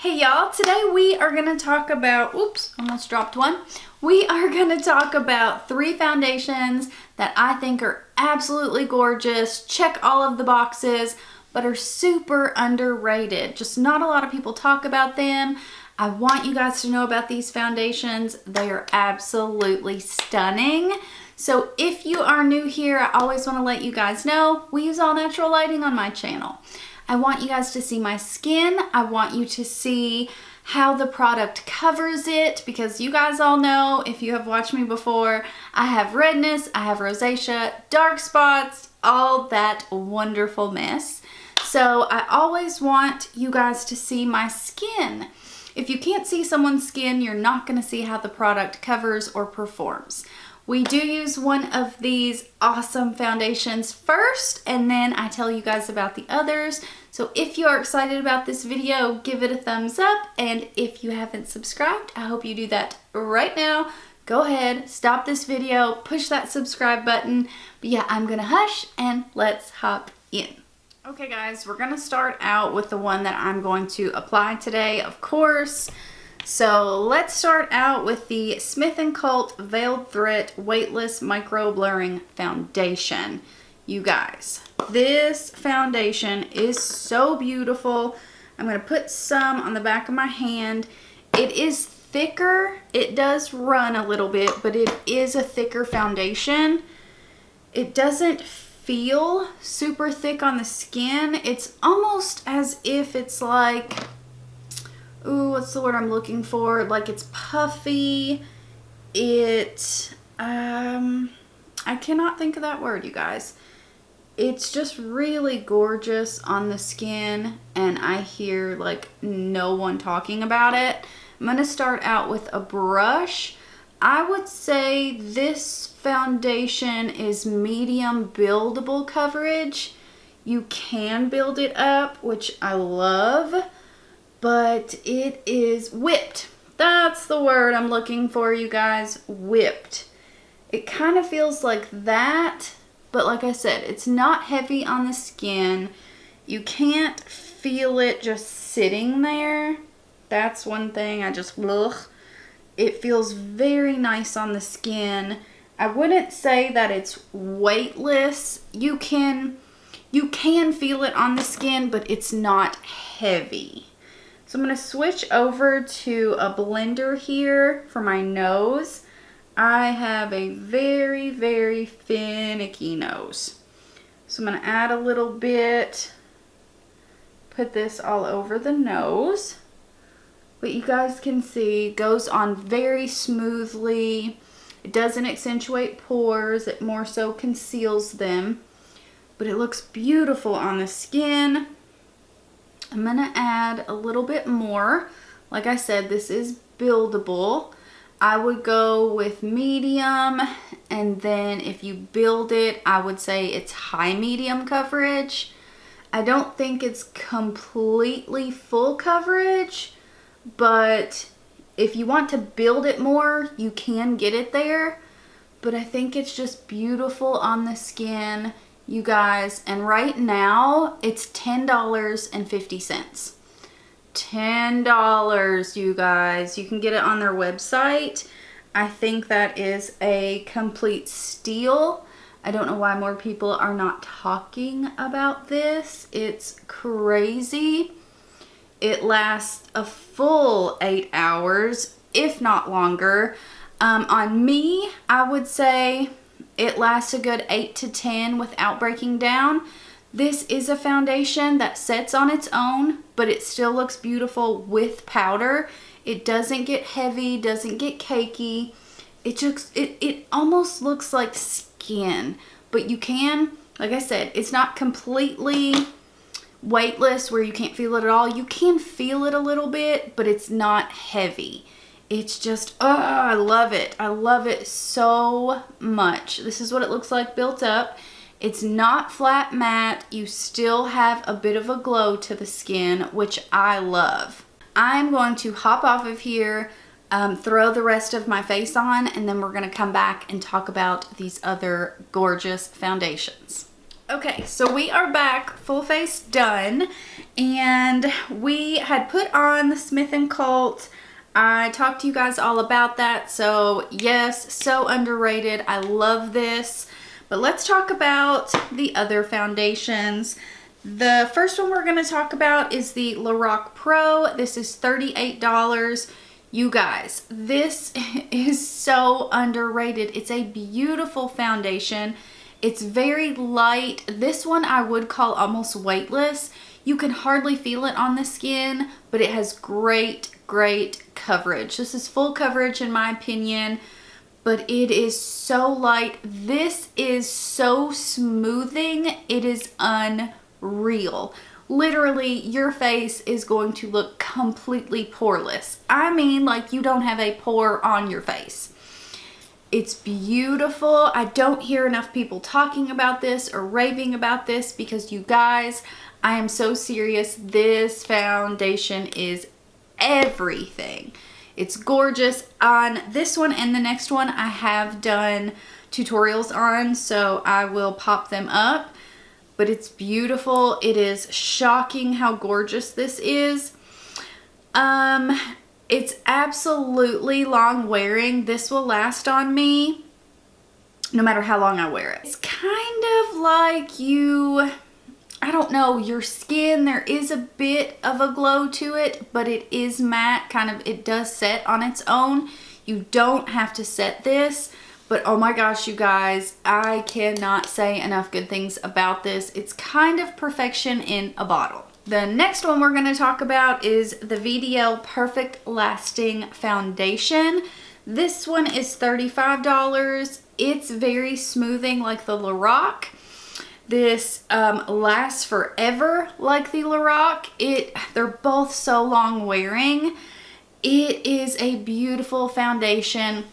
Hey y'all, today we are going to talk about, oops, almost dropped one. We are going to talk about 3 foundations that I think are absolutely gorgeous, check all of the boxes, but are super underrated. Just not a lot of people talk about them. I want you guys to know about these foundations. They are absolutely stunning. So if you are new here, I always want to let you guys know we use all natural lighting on my channel. I want you guys to see my skin. I want you to see how the product covers it, because you guys all know, if you have watched me before, I have redness, I have rosacea, dark spots, all that wonderful mess. So I always want you guys to see my skin. If you can't see someone's skin, you're not going to see how the product covers or performs. We do use one of these awesome foundations first, and then I tell you guys about the others. So if you are excited about this video, give it a thumbs up. And if you haven't subscribed, I hope you do that right now. Go ahead, stop this video, push that subscribe button. But yeah, I'm gonna hush and let's hop in. Okay guys, we're gonna start out with the one that I'm going to apply today, of course. So let's start out with the Smith & Cult Veiled Threat Weightless Micro Blurring Foundation. You guys, this foundation is so beautiful. I'm going to put some on the back of my hand. It is thicker. It does run a little bit, but it is a thicker foundation. It doesn't feel super thick on the skin. It's almost as if it's like, ooh, what's the word I'm looking for? Like it's puffy. I cannot think of that word, you guys. It's just really gorgeous on the skin, and I hear like no one talking about it. I'm going to start out with a brush. I would say this foundation is medium buildable coverage. You can build it up, which I love, but it is whipped. That's the word I'm looking for, you guys. Whipped. It kind of feels like that, but like I said, it's not heavy on the skin. You can't feel it just sitting there. That's one thing I just, ugh. It feels very nice on the skin. I wouldn't say that it's weightless. You can feel it on the skin, but it's not heavy. So I'm going to switch over to a blender here for my nose. I have a very, very finicky nose. So I'm going to add a little bit, put this all over the nose. But you guys can see it goes on very smoothly. It doesn't accentuate pores, it more so conceals them. But it looks beautiful on the skin. I'm going to add a little bit more. Like I said, this is buildable. I would go with medium, and then if you build it, I would say it's high medium coverage. I don't think it's completely full coverage, but if you want to build it more, you can get it there. But I think it's just beautiful on the skin, you guys. And right now, it's $10.50. $10, you guys. You can get it on their website. I think that is a complete steal. I don't know why more people are not talking about this. It's crazy. It lasts a full 8 hours, if not longer. On me, I would say it lasts a good 8 to 10 without breaking down. This is a foundation that sets on its own, but it still looks beautiful with powder. It doesn't get heavy, doesn't get cakey. It almost looks like skin, but you can, like I said, it's not completely weightless where you can't feel it at all. You can feel it a little bit, but it's not heavy. It's just, oh, I love it. I love it so much. This is what it looks like built up. It's not flat matte. You still have a bit of a glow to the skin, which I love. I'm going to hop off of here, throw the rest of my face on, and then we're going to come back and talk about these other gorgeous foundations. Okay, so we are back, full face done, and we had put on the Smith & Colt. I talked to you guys all about that, so yes, so underrated. I love this. But let's talk about the other foundations. The first one we're going to talk about is the Lorac Pro. This is $38. You guys, this is so underrated. It's a beautiful foundation. It's very light. This one I would call almost weightless. You can hardly feel it on the skin, but it has great coverage. This is full coverage in my opinion, but it is so light. This is so smoothing. It is unreal. Literally, your face is going to look completely poreless. I mean, like you don't have a pore on your face. It's beautiful. I don't hear enough people talking about this or raving about this because you guys, I am so serious. This foundation is everything. It's gorgeous. On this one and the next one, I have done tutorials on, so I will pop them up. But it's beautiful. It is shocking how gorgeous this is. It's absolutely long wearing. This will last on me no matter how long I wear it. It's kind of like I don't know, your skin, there is a bit of a glow to it, but it is matte, it does set on its own. You don't have to set this, but oh my gosh, you guys, I cannot say enough good things about this. It's kind of perfection in a bottle. The next one we're going to talk about is the VDL Perfect Lasting Foundation. This one is $35. It's very smoothing like the Lorac. This lasts forever like the Lorac. They're both so long wearing. It is a beautiful foundation.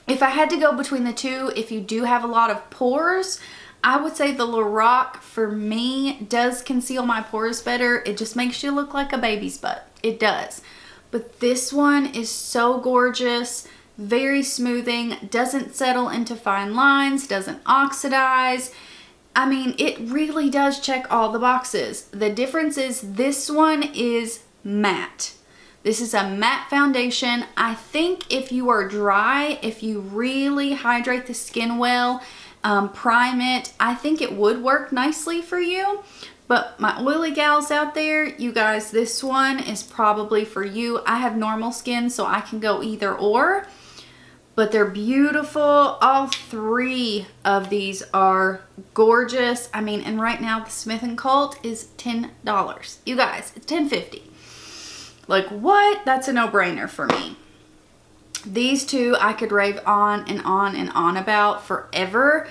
If I had to go between the two, if you do have a lot of pores, I would say the Lorac for me does conceal my pores better. It just makes you look like a baby's butt. It does. But this one is so gorgeous, very smoothing, doesn't settle into fine lines, doesn't oxidize. I mean, it really does check all the boxes. The difference is this one is matte. This is a matte foundation. I think if you are dry, if you really hydrate the skin well, prime it, I think it would work nicely for you. But my oily gals out there, you guys, this one is probably for you. I have normal skin, so I can go either or, but they're beautiful. All three of these are gorgeous. I mean, and right now the Smith & Colt is $10. You guys, it's $10.50. Like what? That's a no-brainer for me. These two I could rave on and on and on about forever.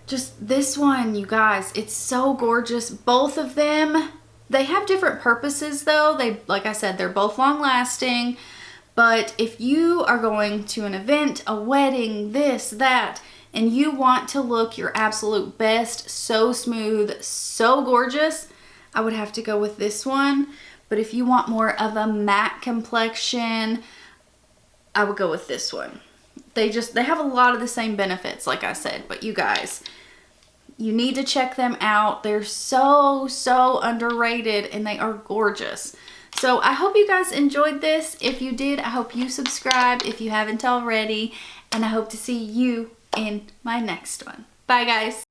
Just this one, you guys, it's so gorgeous. Both of them, they have different purposes though. Like I said, they're both long lasting. But if you are going to an event, a wedding, this, that, and you want to look your absolute best, so smooth, so gorgeous, I would have to go with this one. But if you want more of a matte complexion, I would go with this one. They have a lot of the same benefits, like I said, but you guys, you need to check them out. They're so underrated and they are gorgeous. So I hope you guys enjoyed this. If you did, I hope you subscribe if you haven't already, and I hope to see you in my next one. Bye guys.